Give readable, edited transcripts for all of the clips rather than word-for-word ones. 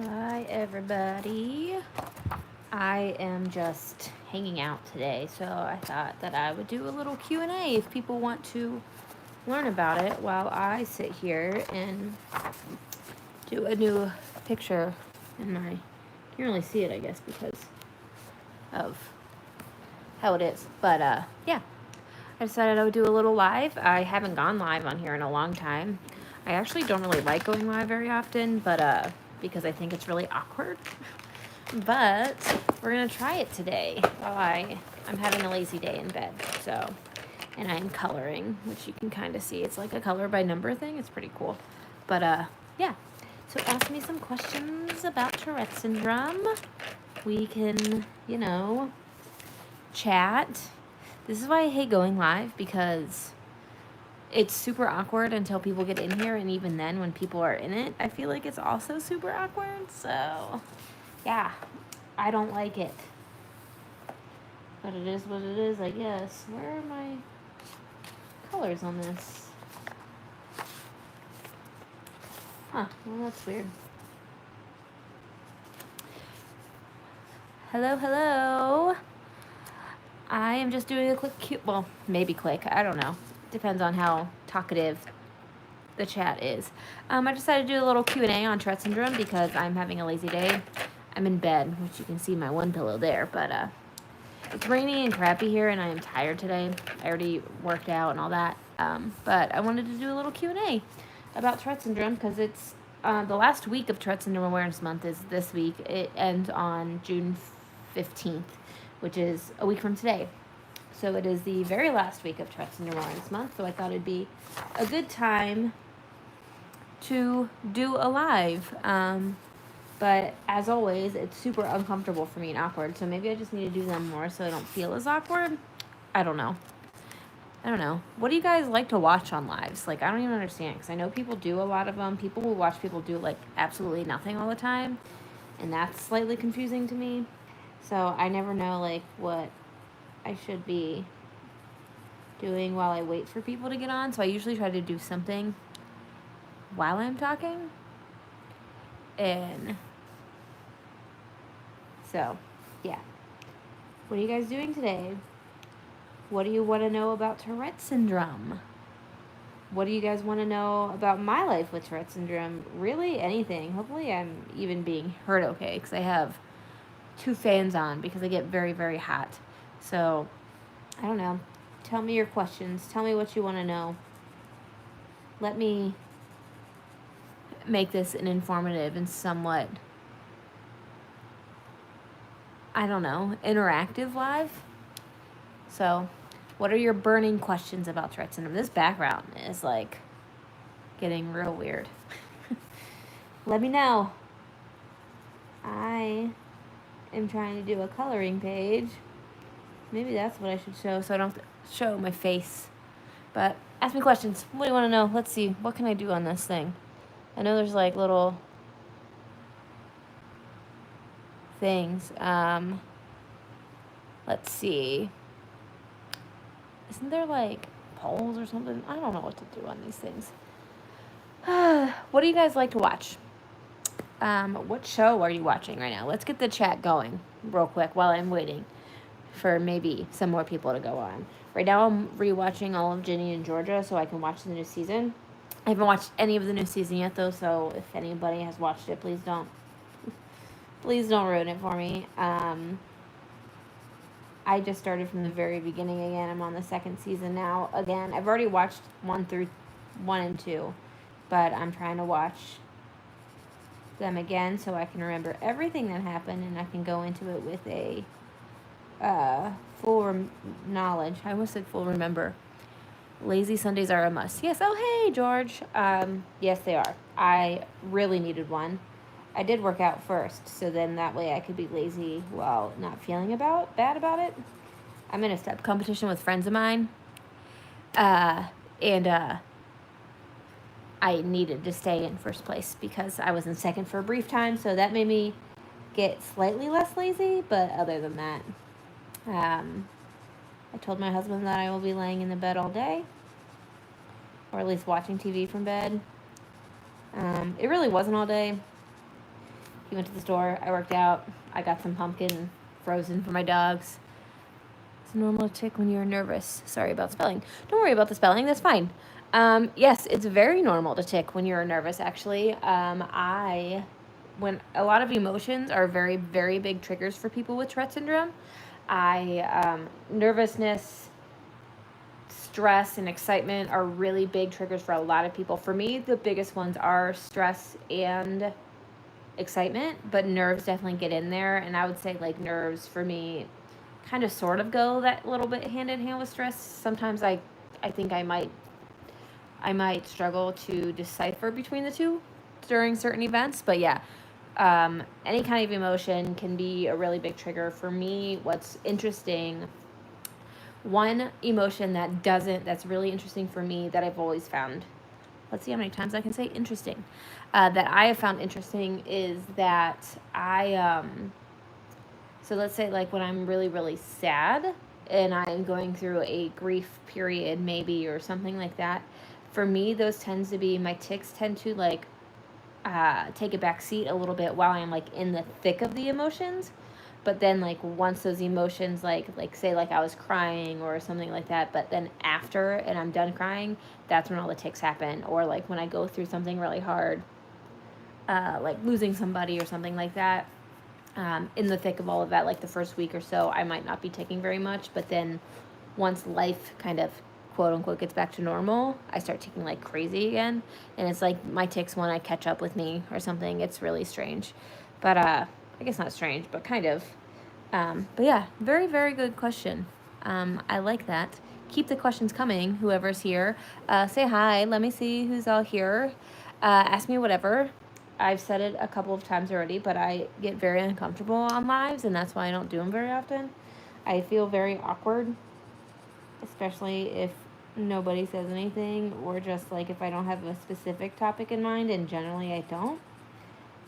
Hi everybody. I am just hanging out today, so I thought that I would do a little Q&A if people want to learn about it while I sit here and do a new picture in my, you can't really see it I guess because of how it is, but yeah, I decided I would do a little live. I haven't gone live on here in a long time. I actually don't really like going live very often, but because I think it's really awkward. But we're gonna try it today while I'm having a lazy day in bed. So, and I'm coloring, which you can kind of see. It's like a color by number thing. It's pretty cool. But yeah. So ask me some questions about Tourette syndrome. We can, chat. This is why I hate going live because it's super awkward until people get in here, and even then, when people are in it, I feel like it's also super awkward. So, yeah, I don't like it. But it is what it is, I guess. Where are my colors on this? Huh, well, that's weird. Hello, hello. I am just doing a quick well, maybe quick, I don't know. Depends on how talkative the chat is. I decided to do a little Q&A on Tourette syndrome because I'm having a lazy day. I'm in bed, which you can see my one pillow there, but it's rainy and crappy here, and I am tired today. I already worked out and all that, but I wanted to do a little Q&A about Tourette syndrome because it's the last week of Tourette Syndrome Awareness Month is this week. It ends on June 15th, which is a week from today. So it is the very last week of Tourette Syndrome Awareness Month, so I thought it'd be a good time to do a live. But as always, it's super uncomfortable for me and awkward, so maybe I just need to do them more so I don't feel as awkward. I don't know. What do you guys like to watch on lives? Like, I don't even understand, because I know people do a lot of them. People will watch people do, like, absolutely nothing all the time, and that's slightly confusing to me. So I never know, like, what I should be doing while I wait for people to get on. So I usually try to do something while I'm talking. And so, yeah. What are you guys doing today? What do you want to know about Tourette syndrome? What do you guys want to know about my life with Tourette syndrome? Really, anything. Hopefully, I'm even being heard okay because I have 2 fans on because I get very, very hot. So, I don't know. Tell me your questions. Tell me what you want to know. Let me make this an informative and somewhat, I don't know, interactive live. So, what are your burning questions about Tourette syndrome? This background is like getting real weird. Let me know. I am trying to do a coloring page. Maybe that's what I should show so I don't have to show my face. But ask me questions. What do you want to know? Let's see. What can I do on this thing? I know there's like little things. Let's see. Isn't there like polls or something? I don't know what to do on these things. What do you guys like to watch? What show are you watching right now? Let's get the chat going real quick while I'm waiting for maybe some more people to go on. Right now I'm rewatching all of Ginny and Georgia so I can watch the new season. I haven't watched any of the new season yet though, so if anybody has watched it, please don't ruin it for me. I just started from the very beginning again. I'm on the 2nd season now again. I've already watched 1 and 2, but I'm trying to watch them again so I can remember everything that happened and I can go into it with a full knowledge. I almost said full remember. Lazy Sundays are a must. Yes. Oh, hey, George. Yes, they are. I really needed one. I did work out first, so then that way I could be lazy while not feeling bad about it. I'm in a step competition with friends of mine, and I needed to stay in first place because I was in second for a brief time, so that made me get slightly less lazy, but other than that, I told my husband that I will be laying in the bed all day, or at least watching TV from bed. It really wasn't all day. He went to the store. I worked out. I got some pumpkin frozen for my dogs. It's a normal tick when you're nervous. Sorry about spelling. Don't worry about the spelling. That's fine. Yes, it's very normal to tick when you're nervous, actually. When a lot of emotions are very, very big triggers for people with Tourette syndrome. Nervousness, stress, and excitement are really big triggers for a lot of people. For me, the biggest ones are stress and excitement, but nerves definitely get in there. And I would say like nerves for me kind of sort of go that little bit hand in hand with stress. Sometimes I think I might struggle to decipher between the two during certain events, but yeah, any kind of emotion can be a really big trigger for me. What's interesting, one emotion that's really interesting for me that I've always found, let's see how many times I can say interesting, that I have found interesting is that so let's say like when I'm really, really sad and I'm going through a grief period maybe or something like that, for me, those tends to be, my tics tend to like take a back seat a little bit while I'm like in the thick of the emotions. But then like once those emotions like say like I was crying or something like that, but then after and I'm done crying, that's when all the tics happen. Or like when I go through something really hard, like losing somebody or something like that, in the thick of all of that, like the first week or so, I might not be ticking very much. But then once life kind of quote unquote gets back to normal, I start ticking like crazy again. And it's like my tics want to catch up with me or something. It's really strange. But I guess not strange, but kind of. But yeah, very, very good question. I like that. Keep the questions coming, whoever's here. Say hi. Let me see who's all here. Ask me whatever. I've said it a couple of times already, but I get very uncomfortable on lives, and that's why I don't do them very often. I feel very awkward, especially if nobody says anything, or just like if I don't have a specific topic in mind, and generally I don't.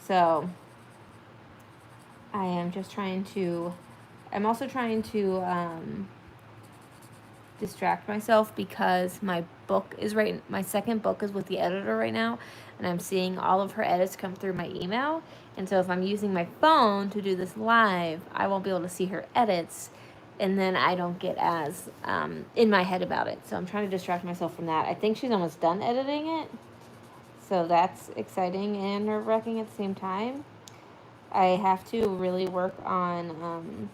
So I'm also trying to distract myself because my second book is with the editor right now, and I'm seeing all of her edits come through my email. And so if I'm using my phone to do this live, I won't be able to see her edits, and then I don't get as in my head about it. So I'm trying to distract myself from that. I think she's almost done editing it, so that's exciting and nerve-wracking at the same time. I have to really work on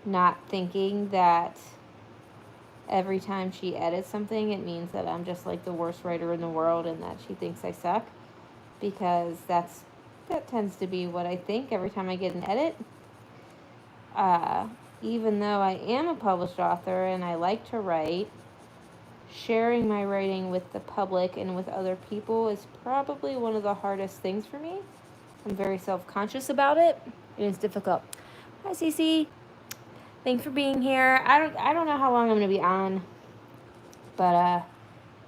not thinking that every time she edits something, it means that I'm just like the worst writer in the world and that she thinks I suck, because that tends to be what I think every time I get an edit. Even though I am a published author and I like to write, sharing my writing with the public and with other people is probably one of the hardest things for me. I'm very self-conscious about it, and it's difficult. Hi, Cece. Thanks for being here. I don't know how long I'm going to be on, but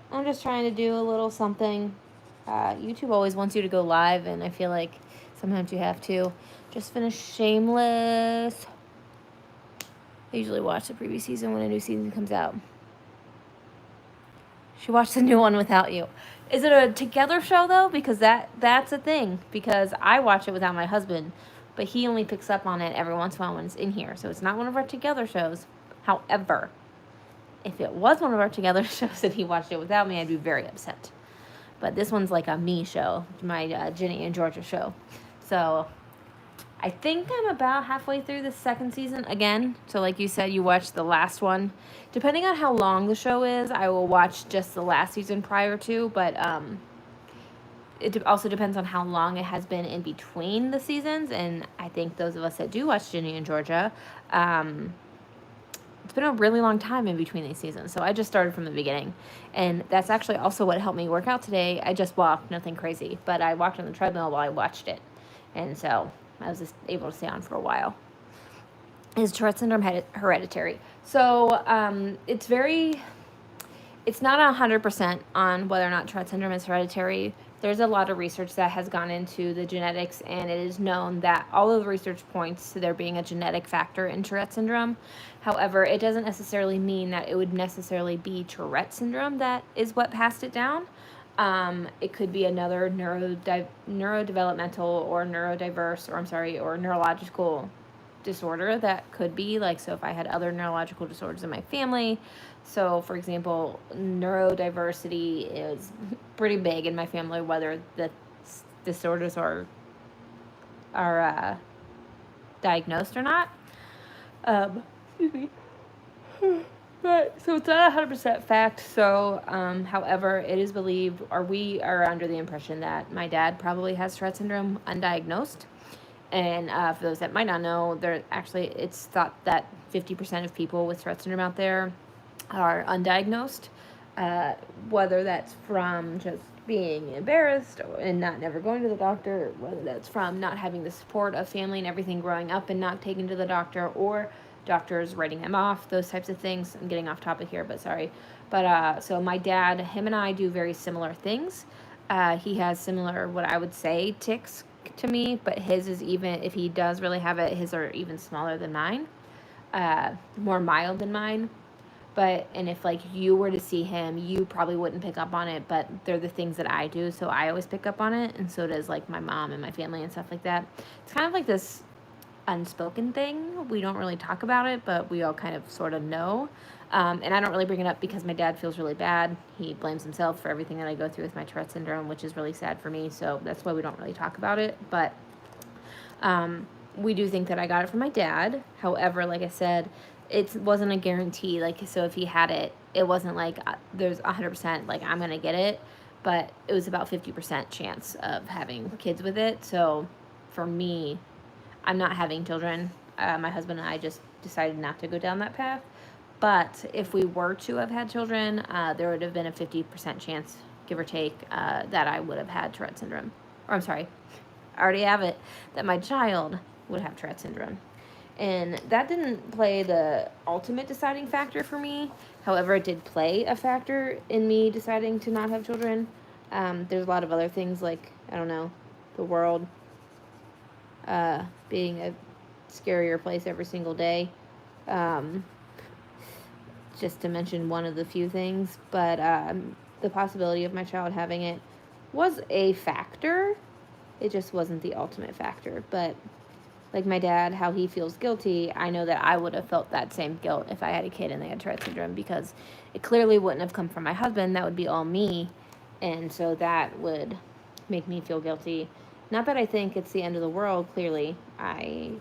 I'm just trying to do a little something. YouTube always wants you to go live, and I feel like sometimes you have to. Just finished Shameless. I usually watch the previous season when a new season comes out. She watched the new one without you. Is it a together show, though? Because that's a thing. Because I watch it without my husband, but he only picks up on it every once in a while when it's in here. So it's not one of our together shows. However, if it was one of our together shows and he watched it without me, I'd be very upset. But this one's like a me show, my Ginny and Georgia show. So I think I'm about halfway through the second season again. So like you said, you watched the last one. Depending on how long the show is, I will watch just the last season prior to. But it also depends on how long it has been in between the seasons. And I think those of us that do watch Ginny and Georgia, it's been a really long time in between these seasons. So I just started from the beginning. And that's actually also what helped me work out today. I just walked, nothing crazy. But I walked on the treadmill while I watched it. And so I was just able to stay on for a while. Is Tourette syndrome hereditary? So it's not 100% on whether or not Tourette syndrome is hereditary. There's a lot of research that has gone into the genetics, and it is known that all of the research points to there being a genetic factor in Tourette syndrome. However, it doesn't necessarily mean that it would necessarily be Tourette syndrome that is what passed it down. It could be another neurodevelopmental or neurodiverse, or neurological disorder that could be, like, so if I had other neurological disorders in my family. So, for example, neurodiversity is pretty big in my family, whether the disorders are diagnosed or not. Excuse me. But, so it's not 100% fact. So, however, it is believed, or we are under the impression that my dad probably has Tourette syndrome undiagnosed. And for those that might not know, it's thought that 50% of people with Tourette syndrome out there are undiagnosed, whether that's from just being embarrassed and never going to the doctor, whether that's from not having the support of family and everything growing up and not taking to the doctor, or doctors writing him off, those types of things. I'm getting off topic here, but sorry. But so my dad, him and I do very similar things. He has similar, what I would say, tics to me, but his is, even if he does really have it, his are even smaller than mine, more mild than mine. And if, like, you were to see him, you probably wouldn't pick up on it, but they're the things that I do, so I always pick up on it, and so does, like, my mom and my family and stuff like that. It's kind of like this unspoken thing. We don't really talk about it, but we all kind of sort of know. And I don't really bring it up because my dad feels really bad. He blames himself for everything that I go through with my Tourette syndrome, which is really sad for me, so that's why we don't really talk about it. But we do think that I got it from my dad. However, like I said, it wasn't a guarantee. Like, so if he had it, it wasn't like there's 100% like I'm gonna get it, but it was about 50% chance of having kids with it. So for me, I'm not having children. My husband and I just decided not to go down that path. But if we were to have had children, there would have been a 50% chance, give or take, that I would have had Tourette syndrome. Or I'm sorry, I already have it, that my child would have Tourette syndrome. And that didn't play the ultimate deciding factor for me. However, it did play a factor in me deciding to not have children. There's a lot of other things, like, I don't know, the world being a scarier place every single day. Just to mention one of the few things. But the possibility of my child having it was a factor. It just wasn't the ultimate factor. But like my dad, how he feels guilty, I know that I would have felt that same guilt if I had a kid and they had Tourette syndrome, because it clearly wouldn't have come from my husband. That would be all me. And so that would make me feel guilty. Not that I think it's the end of the world, clearly. I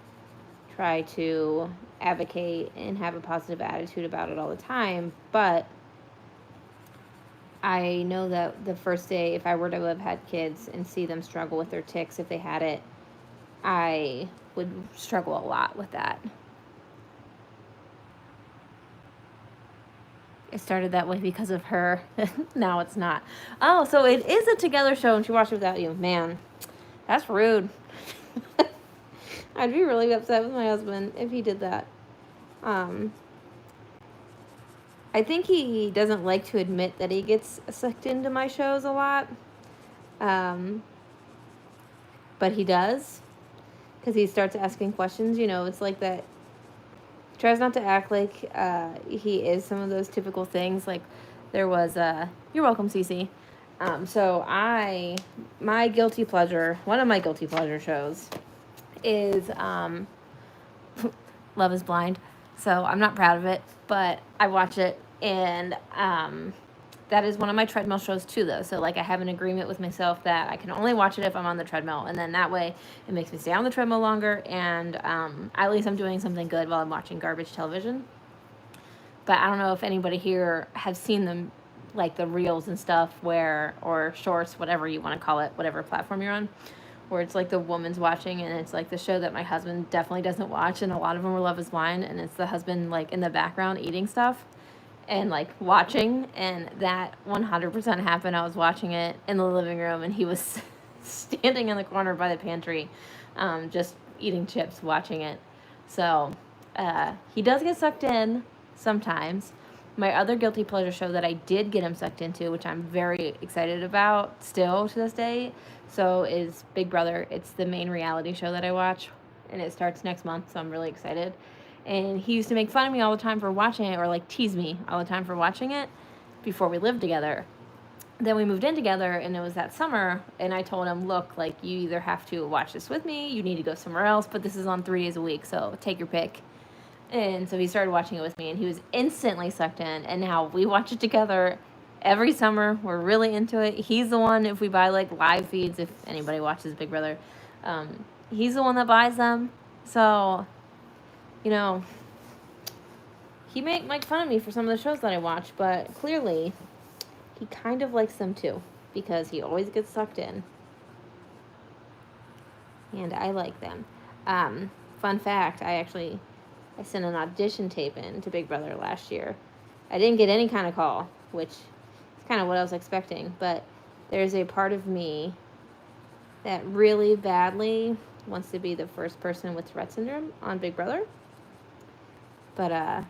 try to advocate and have a positive attitude about it all the time, but I know that the first day, if I were to have had kids and see them struggle with their tics if they had it, I would struggle a lot with that. It started that way because of her. Now it's not. Oh, so it is a together show and she watched it without you. Man, that's rude. I'd be really upset with my husband if he did that. I think he doesn't like to admit that he gets sucked into my shows a lot. But he does. Because he starts asking questions. You know, it's like that. He tries not to act like he is some of those typical things. Like there was, you're welcome, Cece. So my guilty pleasure, one of my guilty pleasure shows is Love is Blind. So I'm not proud of it, but I watch it, and that is one of my treadmill shows too, though. So like I have an agreement with myself that I can only watch it if I'm on the treadmill, and then that way it makes me stay on the treadmill longer, and at least I'm doing something good while I'm watching garbage television. But I don't know if anybody here has seen them, like the reels and stuff, or shorts, whatever you want to call it, whatever platform you're on, where it's like the woman's watching, and it's like the show that my husband definitely doesn't watch, and a lot of them are Love is Blind, and it's the husband like in the background eating stuff and like watching, and that 100% happened. I was watching it in the living room, and he was standing in the corner by the pantry, just eating chips, watching it. So he does get sucked in sometimes. My other guilty pleasure show that I did get him sucked into, which I'm very excited about still to this day, so is Big Brother. It's the main reality show that I watch, and it starts next month, so I'm really excited. And he used to make fun of me all the time for watching it, or like tease me all the time for watching it before we lived together. then we moved in together, and it was that summer, and I told him, look, like, you either have to watch this with me, you need to go somewhere else, but this is on 3 days a week, so take your pick. And so he started watching it with me, and he was instantly sucked in, and now we watch it together every summer. We're really into it. He's the one, if we buy, like, live feeds, if anybody watches Big Brother, he's the one that buys them. So, you know, he might make fun of me for some of the shows that I watch, but clearly he kind of likes them too, because he always gets sucked in. And I like them. Fun fact, I sent an audition tape in to Big Brother last year. I didn't get any kind of call, which is kind of what I was expecting, but there's a part of me that really badly wants to be the first person with Tourette Syndrome on Big Brother. But I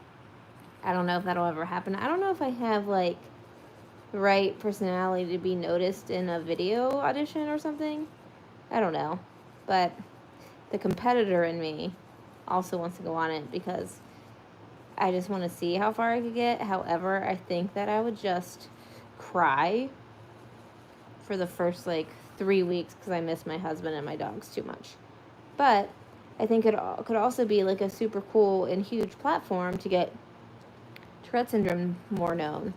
don't know if that'll ever happen. I don't know if I have, like, the right personality to be noticed in a video audition or something. I don't know. But the competitor in me also wants to go on it because I just want to see how far I could get. However, I think that I would just cry for the first, like, 3 weeks because I miss my husband and my dogs too much. But I think it could also be, like, a super cool and huge platform to get Tourette Syndrome more known.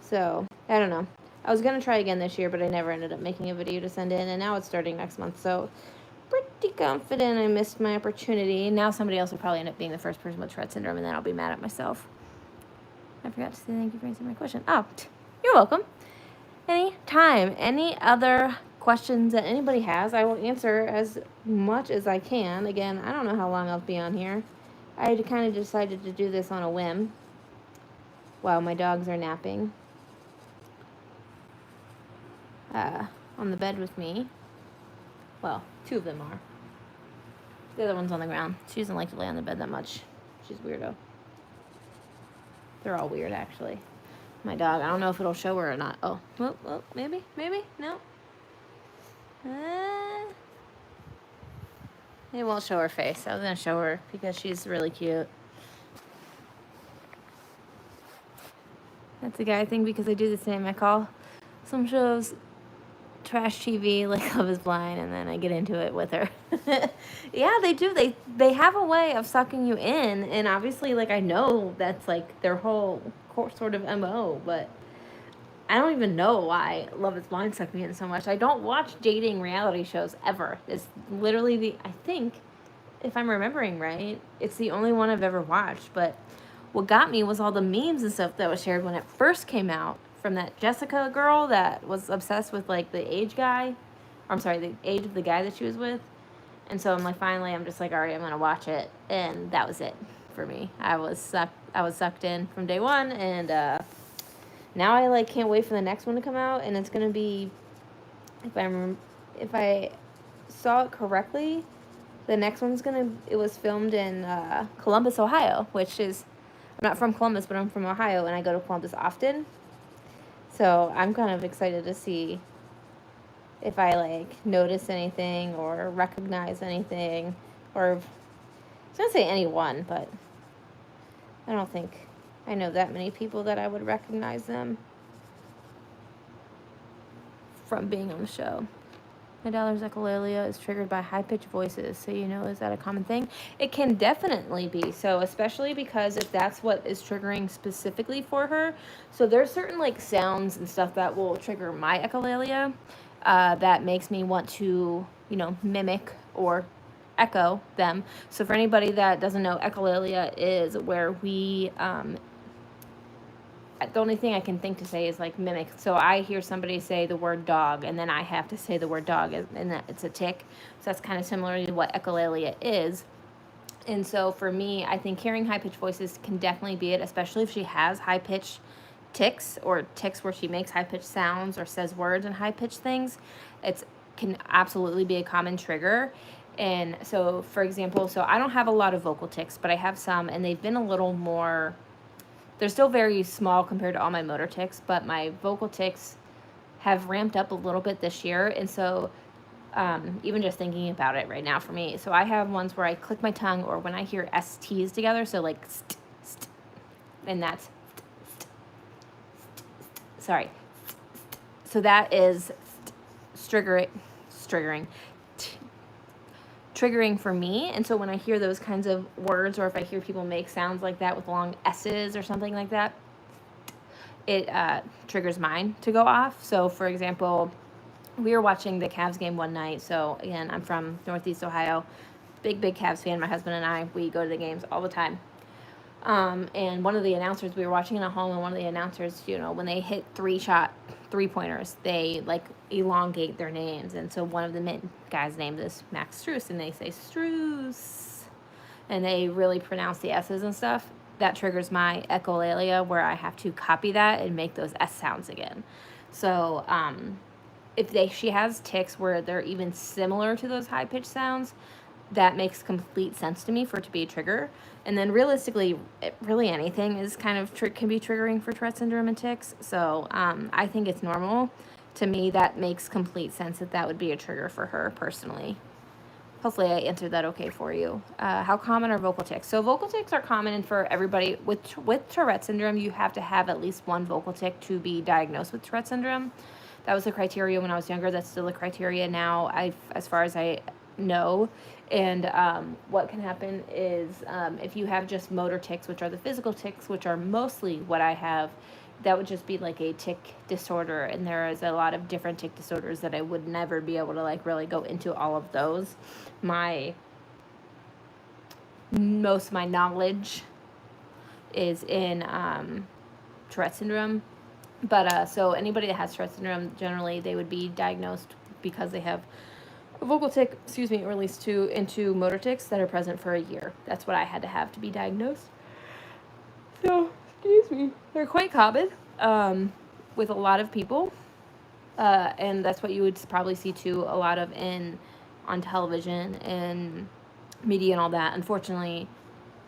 So, I don't know. I was going to try again this year, but I never ended up making a video to send in, and now it's starting next month, so pretty confident I missed my opportunity. Now somebody else will probably end up being the first person with Tourette Syndrome, and then I'll be mad at myself. I forgot to say thank you for answering my question. Oh, you're welcome. Anytime. Any other questions that anybody has, I will answer as much as I can. Again, I don't know how long I'll be on here. I kind of decided to do this on a whim while my dogs are napping on the bed with me. Well, 2 of them are. The other one's on the ground. She doesn't like to lay on the bed that much. She's a weirdo. They're all weird, actually. My dog, I don't know if it'll show her or not. Oh, well, maybe, no. It won't show her face. I was going to show her because she's really cute. That's a guy thing because I do the same. I call some shows trash TV, like Love is Blind, and then I get into it with her. Yeah, they do. They have a way of sucking you in, and obviously, like, I know that's, like, their whole sort of MO, but I don't even know why Love is Blind sucked me in so much. I don't watch dating reality shows ever. It's literally I think, if I'm remembering right, it's the only one I've ever watched, but what got me was all the memes and stuff that was shared when it first came out from that Jessica girl that was obsessed with, like, the age guy. Or, I'm sorry, the age of the guy that she was with. And so I'm like, finally, I'm just like, all right, I'm going to watch it. And that was it for me. I was sucked in from day one. And now I, like, can't wait for the next one to come out. And it's going to be, if I saw it correctly, the next one's it was filmed in Columbus, Ohio, which is, I'm not from Columbus, but I'm from Ohio, and I go to Columbus often. So I'm kind of excited to see if I, like, notice anything or recognize anything, or I was going to say anyone, but I don't think I know that many people that I would recognize them from being on the show. My daughter's echolalia is triggered by high-pitched voices, so is that a common thing? It can definitely be, so especially because if that's what is triggering specifically for her, so there's certain, like, sounds and stuff that will trigger my echolalia that makes me want to, mimic or echo them. So for anybody that doesn't know, echolalia is where we the only thing I can think to say is, like, mimic. So I hear somebody say the word dog, and then I have to say the word dog, and that it's a tick. So that's kind of similar to what echolalia is. And so for me, I think hearing high-pitched voices can definitely be it, especially if she has high-pitched tics or tics where she makes high-pitched sounds or says words and high-pitched things. It can absolutely be a common trigger. And so, for example, so I don't have a lot of vocal tics, but I have some, and they've been a little more... They're still very small compared to all my motor tics, but my vocal tics have ramped up a little bit this year. And so even just thinking about it right now for me. So I have ones where I click my tongue, or when I hear STs together, so like st, st, and that's st, st, st, sorry, st, So that is triggering for me. And so when I hear those kinds of words, or if I hear people make sounds like that with long S's or something like that, it triggers mine to go off. So for example, we were watching the Cavs game one night. So again, I'm from Northeast Ohio. Big Cavs fan. My husband and I, we go to the games all the time. And one of the announcers, we were watching it at home, and one of the announcers, you know, when they hit 3-pointers, they like elongate their names. And so one of the guys' name is Max Strus, and they say Strus, and they really pronounce the S's and stuff. That triggers my echolalia, where I have to copy that and make those S sounds again. So if she has tics where they're even similar to those high-pitched sounds, that makes complete sense to me for it to be a trigger. And then realistically, really anything is kind of can be triggering for Tourette syndrome and tics. So I think it's normal. To me, that makes complete sense that would be a trigger for her personally. Hopefully I answered that okay for you. How common are vocal tics? So vocal tics are common for everybody. With Tourette syndrome, you have to have at least one vocal tic to be diagnosed with Tourette syndrome. That was the criteria when I was younger. That's still the criteria now, as far as I know. And what can happen is if you have just motor tics, which are the physical tics, which are mostly what I have, that would just be like a tic disorder. And there is a lot of different tic disorders that I would never be able to like really go into all of those. Most of my knowledge is in Tourette syndrome. But so anybody that has Tourette syndrome, generally they would be diagnosed because they have a vocal tic, or at least 2 into motor tics that are present for a year. That's what I had to have to be diagnosed. So, excuse me. They're quite common with a lot of people. And that's what you would probably see too a lot of on television and media and all that. Unfortunately,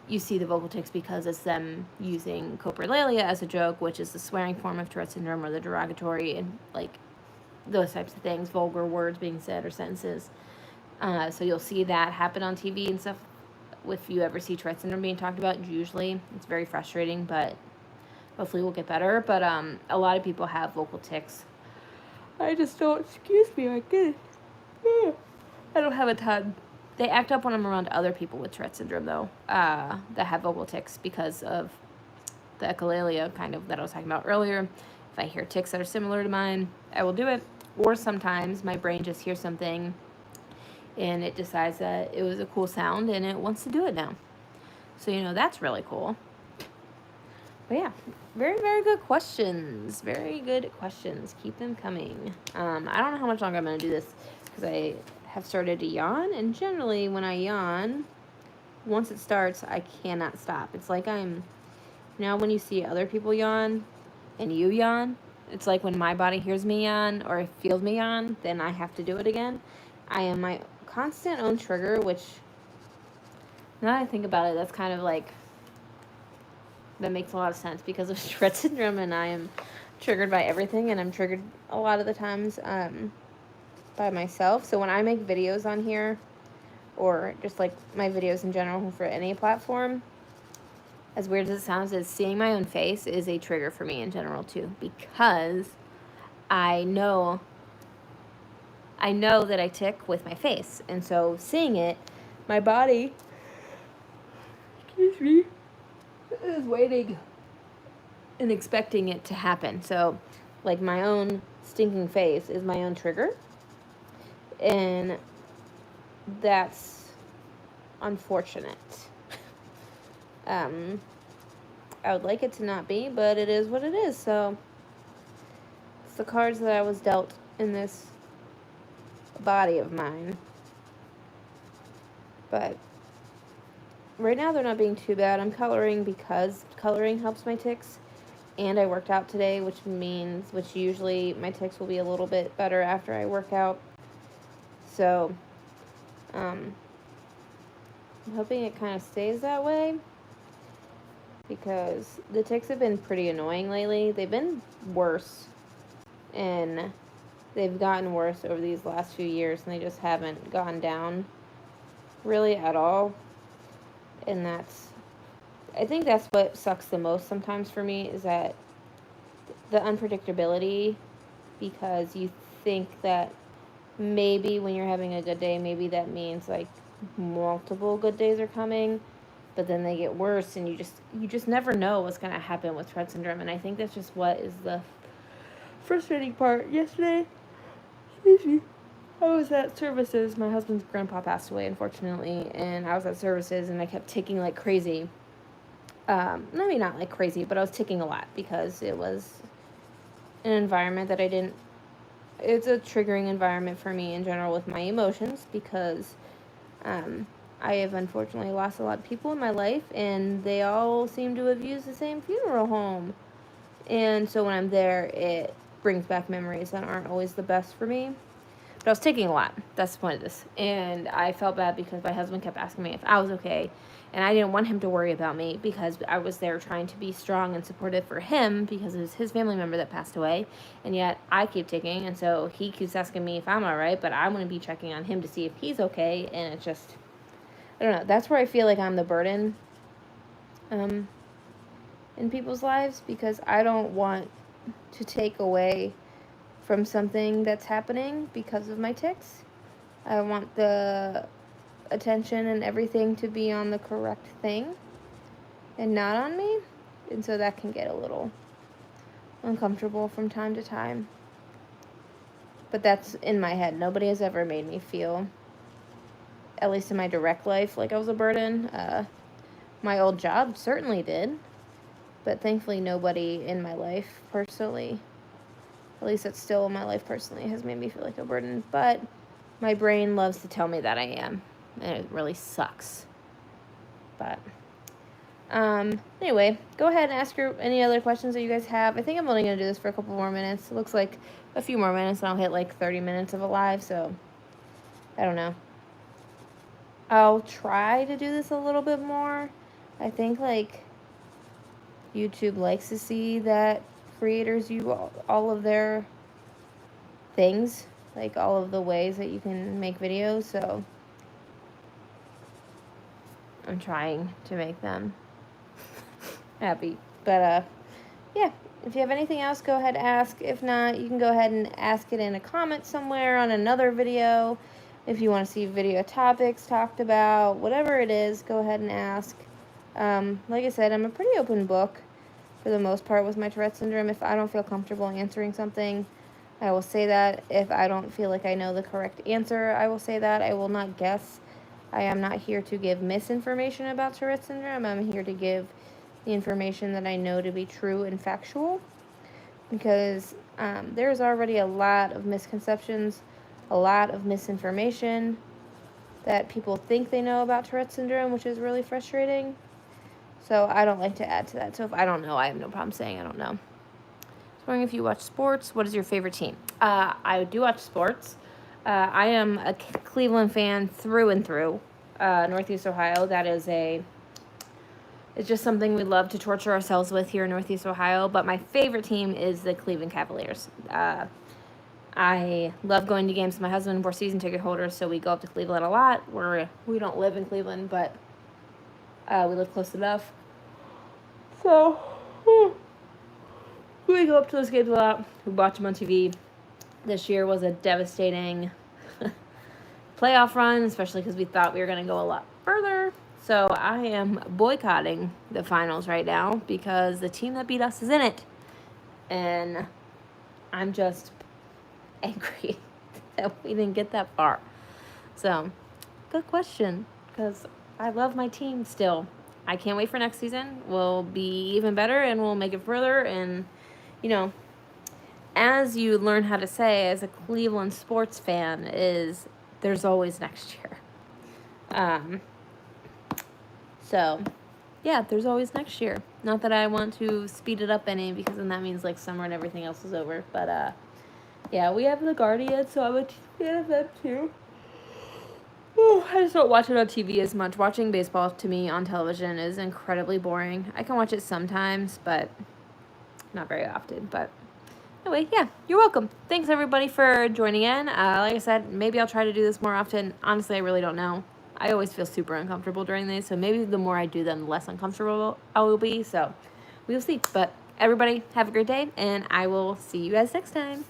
you see the vocal tics because it's them using coprolalia as a joke, which is the swearing form of Tourette syndrome, or the derogatory, and like those types of things, vulgar words being said or sentences. So you'll see that happen on TV and stuff. If you ever see Tourette syndrome being talked about, usually it's very frustrating, but hopefully we'll get better. But a lot of people have vocal tics. I just don't, excuse me, I don't have a ton. They act up when I'm around other people with Tourette syndrome, though, that have vocal tics because of the echolalia kind of that I was talking about earlier. If I hear tics that are similar to mine, I will do it. Or sometimes my brain just hears something and it decides that it was a cool sound and it wants to do it now. So, you know, that's really cool. But yeah, very, very good questions. Very good questions. Keep them coming. I don't know how much longer I'm going to do this because I have started to yawn. And generally when I yawn, once it starts, I cannot stop. It's like now when you see other people yawn and you yawn, it's like when my body hears me yawn or feels me yawn, then I have to do it again. I am my constant own trigger, which, now that I think about it, that's kind of like, that makes a lot of sense because of Tourette syndrome, and I am triggered by everything, and I'm triggered a lot of the times by myself. So when I make videos on here, or just like my videos in general for any platform, as weird as it sounds, is seeing my own face is a trigger for me in general too, because I know that I tic with my face, and so seeing it, my body, excuse me, is waiting and expecting it to happen. So, like, my own stinking face is my own trigger, and that's unfortunate. I would like it to not be, but it is what it is. So it's the cards that I was dealt in this body of mine. But right now they're not being too bad. I'm coloring because coloring helps my tics, and I worked out today, which usually my tics will be a little bit better after I work out. So I'm hoping it kind of stays that way, because the tics have been pretty annoying lately. They've been worse, and they've gotten worse over these last few years, and they just haven't gone down really at all. And I think that's what sucks the most sometimes for me, is that the unpredictability because you think that maybe when you're having a good day, maybe that means like multiple good days are coming, but then they get worse, and you just never know what's gonna happen with Tourette syndrome. And I think that's just what is the frustrating part. Yesterday, excuse me, I was at services. My husband's grandpa passed away, unfortunately, and I was at services, and I kept ticking like crazy. Maybe not like crazy, but I was ticking a lot because it was an environment that I didn't. It's a triggering environment for me in general with my emotions because I have unfortunately lost a lot of people in my life, and they all seem to have used the same funeral home. And so when I'm there, it brings back memories that aren't always the best for me. But I was taking a lot. That's the point of this. And I felt bad because my husband kept asking me if I was okay. And I didn't want him to worry about me because I was there trying to be strong and supportive for him because it was his family member that passed away. And yet I keep taking. And so he keeps asking me if I'm all right. But I want to be checking on him to see if he's okay. And it's just, I don't know. That's where I feel like I'm the burden in people's lives because I don't want to take away from something that's happening because of my tics. I want the attention and everything to be on the correct thing and not on me. And so that can get a little uncomfortable from time to time. But that's in my head. Nobody has ever made me feel, at least in my direct life, like I was a burden. My old job certainly did. But thankfully nobody in my life personally, at least that's still in my life personally, has made me feel like a burden. But my brain loves to tell me that I am. And it really sucks. But anyway, go ahead and ask any other questions that you guys have. I think I'm only going to do this for a couple more minutes. It looks like a few more minutes and I'll hit like 30 minutes of a live. So I don't know. I'll try to do this a little bit more. I think like YouTube likes to see that creators use all of their things, like all of the ways that you can make videos, so I'm trying to make them happy. But yeah, if you have anything else, go ahead and ask. If not, you can go ahead and ask it in a comment somewhere on another video. If you want to see video topics talked about, whatever it is, go ahead and ask. Like I said, I'm a pretty open book for the most part with my Tourette syndrome. If I don't feel comfortable answering something, I will say that. If I don't feel like I know the correct answer, I will say that. I will not guess. I am not here to give misinformation about Tourette syndrome. I'm here to give the information that I know to be true and factual, because there's already a lot of misconceptions, a lot of misinformation that people think they know about Tourette syndrome, which is really frustrating. So I don't like to add to that. So if I don't know, I have no problem saying I don't know. I was wondering if you watch sports. What is your favorite team? I do watch sports. I am a Cleveland fan through and through. Northeast Ohio, that is it's just something we love to torture ourselves with here in Northeast Ohio. But my favorite team is the Cleveland Cavaliers. I love going to games with my husband. We're season ticket holders, so we go up to Cleveland a lot. We don't live in Cleveland, but we live close enough. So we go up to those games a lot. We watch them on TV. This year was a devastating playoff run, especially because we thought we were going to go a lot further. So I am boycotting the finals right now because the team that beat us is in it. And I'm just angry that we didn't get that far. So, good question, because I love my team still. I can't wait for next season. We'll be even better and we'll make it further. And, you know, as you learn how to say as a Cleveland sports fan, is there's always next year. So, yeah, there's always next year. Not that I want to speed it up any, because then that means like summer and everything else is over. But yeah, we have the Guardians, so I'm a fan of them too. I just don't watch it on TV as much. Watching baseball to me on television is incredibly boring. I can watch it sometimes, but not very often. But anyway, yeah, you're welcome. Thanks everybody for joining in. Like I said, maybe I'll try to do this more often. Honestly, I really don't know. I always feel super uncomfortable during these, so maybe the more I do them, the less uncomfortable I will be. So we'll see. But everybody, have a great day, and I will see you guys next time.